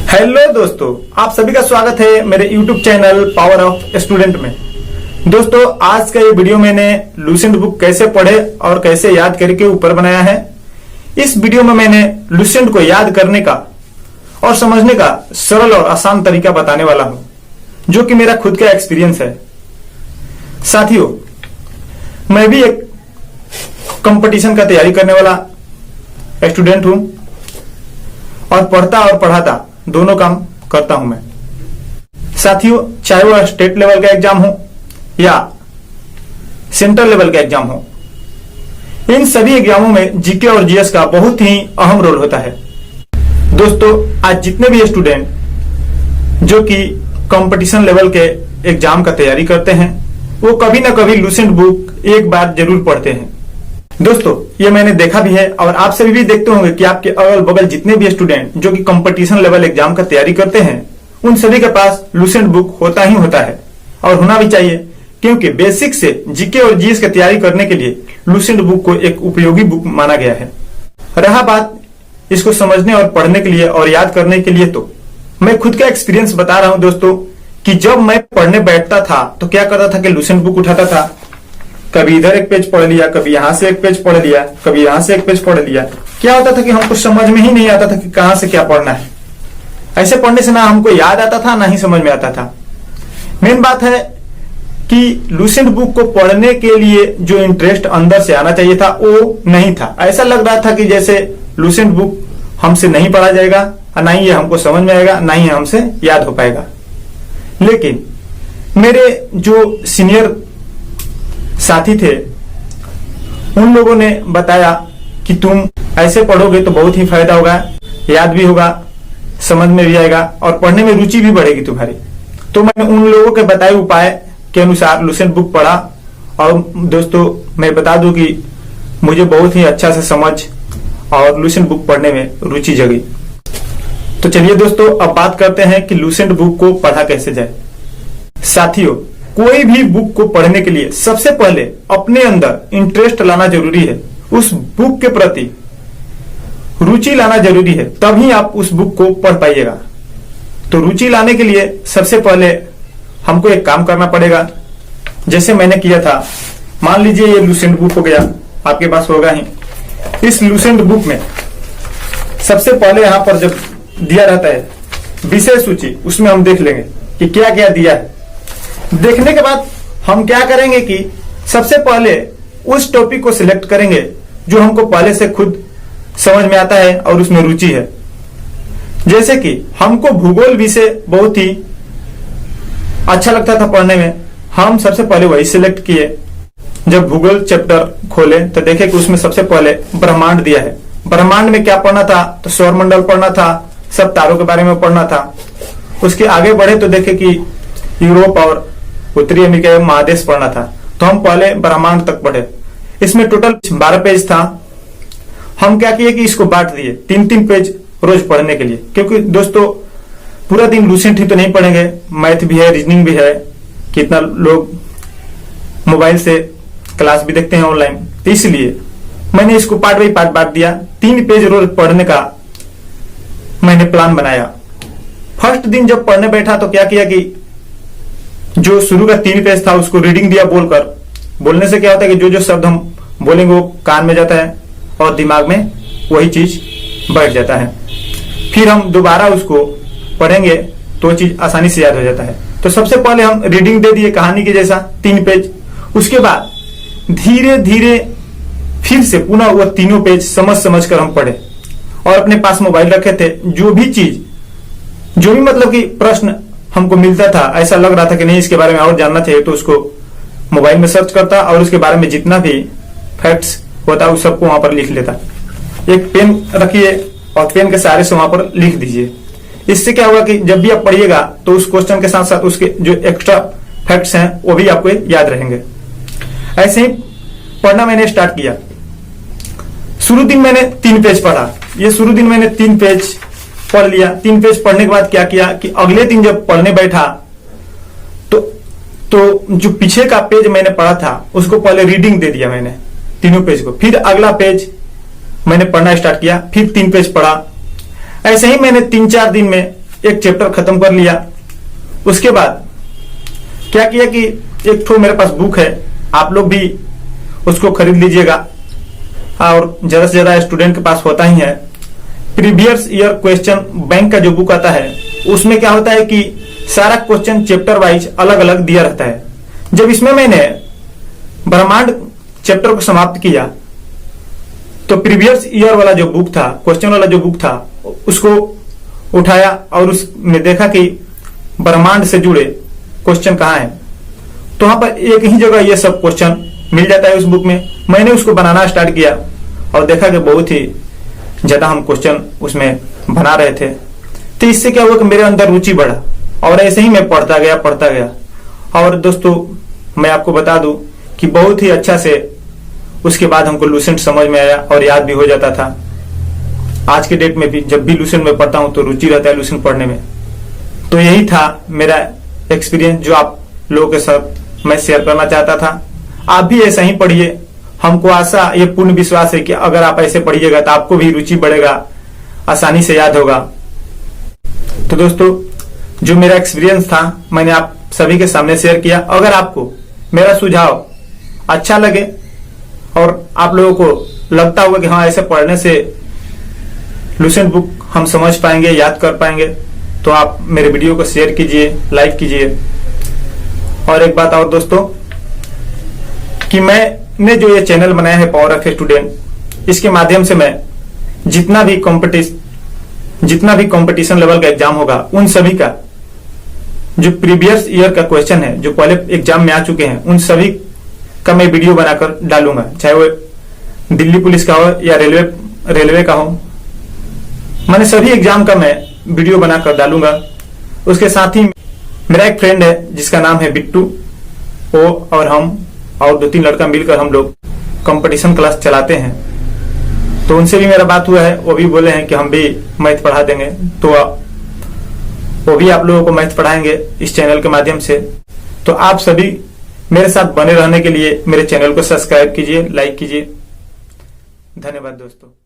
Hello दोस्तों, आप सभी का स्वागत है मेरे YouTube channel power of student में। दोस्तों, आज का ये वीडियो मैंने लुसेंट बुक कैसे पढ़े और कैसे याद करके ऊपर बनाया है। इस वीडियो में मैंने लुसेंट को याद करने का और समझने का सरल और आसान तरीका बताने वाला हूं, जो कि मेरा खुद का एक्सपीरियंस है। साथियों, मैं भी एक कंपटीशन का तैयारी करने वाला स्टूडेंट हूं और पढ़ता और पढ़ाता दोनों काम करता हूं मैं। साथियों, चाहे वह स्टेट लेवल का एग्जाम हो या सेंट्रल लेवल का एग्जाम हो, इन सभी एग्जामों में जीके और जीएस का बहुत ही अहम रोल होता है। दोस्तों, आज जितने भी स्टूडेंट जो कि कंपटीशन लेवल के एग्जाम का तैयारी करते हैं, वो कभी ना कभी लुसेंट बुक एक बार जरूर पढ़ते हैं। दोस्तों, ये मैंने देखा भी है और आप सभी भी देखते होंगे कि आपके अगल बगल जितने भी स्टूडेंट जो कि कंपटीशन लेवल एग्जाम का तैयारी करते हैं, उन सभी के पास लुसेंट बुक होता ही होता है और होना भी चाहिए, क्योंकि बेसिक से जीके और जीएस की तैयारी करने के लिए लुसेंट बुक को एक उपयोगी बुक माना गया है। रहा बात इसको समझने और पढ़ने के लिए और याद करने के लिए, तो मैं खुद का एक्सपीरियंस बता रहा हूं दोस्तों कि जब मैं पढ़ने बैठता था तो क्या करता था कि लुसेंट बुक उठाता था, कभी इधर एक पेज पढ़ लिया, कभी यहां से एक पेज पढ़ लिया, कभी यहां से एक पेज पढ़ लिया। क्या होता था कि हमको समझ में ही नहीं आता था कि कहां से क्या पढ़ना है। ऐसे पढ़ने से ना हमको याद आता था, ना ही समझ में आता था। मेन बात है कि लुसेंट बुक को पढ़ने के लिए जो इंटरेस्ट अंदर से आना चाहिए था, वो नहीं था। ऐसा लग रहा था कि जैसे लुसेंट बुक हमसे नहीं पढ़ा जाएगा, ना ही ये हमको समझ में आएगा, ना ही हमसे याद हो पाएगा। लेकिन मेरे जो सीनियर साथी थे, उन लोगों ने बताया कि तुम ऐसे पढ़ोगे तो बहुत ही फायदा होगा, याद भी होगा, समझ में भी आएगा और पढ़ने में रुचि भी बढ़ेगी तुम्हारी। तो मैंने उन लोगों के बताए उपाय के अनुसार लुसेंट बुक पढ़ा और दोस्तों, मैं बता दूं कि मुझे बहुत ही अच्छा से समझ और लुसेंट बुक पढ़ने में रुचि जगी। तो चलिए दोस्तों, अब बात करते हैं कि लुसेंट बुक को पढ़ा कैसे जाए। साथियों, कोई भी बुक को पढ़ने के लिए सबसे पहले अपने अंदर इंटरेस्ट लाना जरूरी है, उस बुक के प्रति रुचि लाना जरूरी है, तभी आप उस बुक को पढ़ पाइएगा। तो रुचि लाने के लिए सबसे पहले हमको एक काम करना पड़ेगा, जैसे मैंने किया था। मान लीजिए ये लुसेंट बुक हो गया, आपके पास होगा ही। इस लुसेंट बुक में सबसे पहले यहां पर जब दिया रहता है विषय सूची, उसमें हम देख लेंगे कि क्या क्या दिया है। देखने के बाद हम क्या करेंगे कि सबसे पहले उस टॉपिक को सिलेक्ट करेंगे जो हमको पहले से खुद समझ में आता है और उसमें रुचि है। जैसे कि हमको भूगोल विषय बहुत ही अच्छा लगता था पढ़ने में, हम सबसे पहले वही सिलेक्ट किए। जब भूगोल चैप्टर खोले तो देखे कि उसमें सबसे पहले ब्रह्मांड दिया है। ब्रह्मांड में क्या पढ़ना था, तो सौरमंडल पढ़ना था, सब तारों के बारे में पढ़ना था। उसके आगे बढ़े तो देखे कि यूरोप और उत्तरी अमेरिका महादेश पढ़ना था, तो हम पहले ब्रह्मांड तक पढ़े। इसमें टोटल 12 पेज था। हम क्या किए कि इसको बांट दिए 3-3 पेज रोज पढ़ने के लिए, क्योंकि दोस्तों पूरा दिन लुसेंट ही तो नहीं पढ़ेंगे, मैथ भी है, रीजनिंग भी है। कितना लोग मोबाइल से क्लास भी देखते हैं ऑनलाइन, तो इसलिए मैंने इसको पार्ट बाई पार्ट बांट दिया। 3 पेज रोज पढ़ने का मैंने प्लान बनाया। फर्स्ट दिन जब पढ़ने बैठा तो क्या किया कि जो शुरू का 3 पेज था उसको रीडिंग दिया बोलकर। बोलने से क्या होता है कि जो जो शब्द हम बोलेंगे वो कान में जाता है और दिमाग में वही चीज बैठ जाता है। फिर हम दोबारा उसको पढ़ेंगे तो चीज आसानी से याद हो जाता है। तो सबसे पहले हम रीडिंग दे दिए कहानी के जैसा 3 पेज। उसके बाद धीरे धीरे फिर से पुनः वो तीनों पेज समझ समझ कर हम पढ़े और अपने पास मोबाइल रखे थे। जो भी मतलब कि प्रश्न हमको मिलता था, ऐसा लग रहा था कि नहीं इसके बारे में और जानना चाहिए, तो उसको मोबाइल में सर्च करता और उसके बारे में जितना भी फैक्ट्स होता उस सबको वहां पर लिख लेता। एक पेन रखिए और पेन के सहारे से वहां पर लिख दीजिए। इससे क्या होगा कि जब भी आप पढ़िएगा तो उस क्वेश्चन के साथ साथ उसके जो एक्स्ट्रा फैक्ट्स हैं वो भी आपको याद रहेंगे। ऐसे ही पढ़ना मैंने स्टार्ट किया। शुरू दिन मैंने 3 पेज पढ़ा। ये शुरू दिन मैंने 3 पेज पढ़ लिया। 3 पेज पढ़ने के बाद क्या किया कि अगले दिन जब पढ़ने बैठा तो जो पीछे का पेज मैंने पढ़ा था उसको पहले रीडिंग दे दिया मैंने तीनों पेज को। फिर अगला पेज मैंने पढ़ना स्टार्ट किया, फिर 3 पेज पढ़ा। ऐसे ही मैंने 3-4 दिन में एक चैप्टर खत्म कर लिया। उसके बाद क्या किया कि एक ठो मेरे पास बुक है, आप लोग भी उसको खरीद लीजिएगा, और ज्यादा से ज्यादा स्टूडेंट के पास होता ही है। प्रीवियस ईयर क्वेश्चन बैंक का जो बुक आता है उसमें क्या होता है कि सारा क्वेश्चन चैप्टर वाइज अलग अलग दिया रहता है। जब इसमें मैंने ब्रह्मांड चैप्टर को समाप्त किया तो प्रीवियस ईयर वाला जो बुक था, क्वेश्चन वाला जो बुक था, उसको उठाया और उसमें देखा कि ब्रह्मांड से जुड़े क्वेश्चन कहाँ है। तो वहां पर एक ही जगह ये सब क्वेश्चन मिल जाता है उस बुक में। मैंने उसको बनाना स्टार्ट किया और देखा कि बहुत ही ज्यादा हम क्वेश्चन उसमें बना रहे थे। तो इससे क्या हुआ कि मेरे अंदर रुचि बढ़ा और ऐसे ही मैं पढ़ता गया। और दोस्तों मैं आपको बता दूं कि बहुत ही अच्छा से उसके बाद हमको लूसेंट समझ में आया और याद भी हो जाता था। आज के डेट में भी जब भी लूसेंट में पढ़ता हूं तो रुचि रहता है लूसेंट पढ़ने में। तो यही था मेरा एक्सपीरियंस जो आप लोगों के साथ मैं शेयर करना चाहता था। आप भी ऐसा ही पढ़िए। हमको आशा, ये पूर्ण विश्वास है कि अगर आप ऐसे पढ़िएगा तो आपको भी रुचि बढ़ेगा, आसानी से याद होगा। तो दोस्तों जो मेरा एक्सपीरियंस था मैंने आप सभी के सामने शेयर किया। अगर आपको मेरा सुझाव अच्छा लगे और आप लोगों को लगता होगा कि हाँ ऐसे पढ़ने से लूसेंट बुक हम समझ पाएंगे, याद कर पाएंगे, तो आप मेरे वीडियो को शेयर कीजिए, लाइक कीजिए। और एक बात और दोस्तों कि मैंने जो ये चैनल बनाया है पावर ऑफ स्टूडेंट, इसके माध्यम से मैं जितना भी कंपटीशन लेवल का एग्जाम होगा उन सभी का जो प्रीवियस ईयर का क्वेश्चन है जो पहले एग्जाम में आ चुके हैं उन सभी का मैं वीडियो बनाकर डालूंगा, चाहे वो दिल्ली पुलिस का हो या रेलवे का हो। मैंने सभी एग्जाम का मैं वीडियो बनाकर डालूंगा। उसके साथ ही मेरा एक फ्रेंड है जिसका नाम है बिट्टू, वो और हम और 2-3 लड़का मिलकर हम लोग कंपटीशन क्लास चलाते हैं। तो उनसे भी मेरा बात हुआ है, वो भी बोले हैं कि हम भी मैथ पढ़ा देंगे। तो वो भी आप लोगों को मैथ पढ़ाएंगे इस चैनल के माध्यम से। तो आप सभी मेरे साथ बने रहने के लिए मेरे चैनल को सब्सक्राइब कीजिए, लाइक कीजिए। धन्यवाद दोस्तों।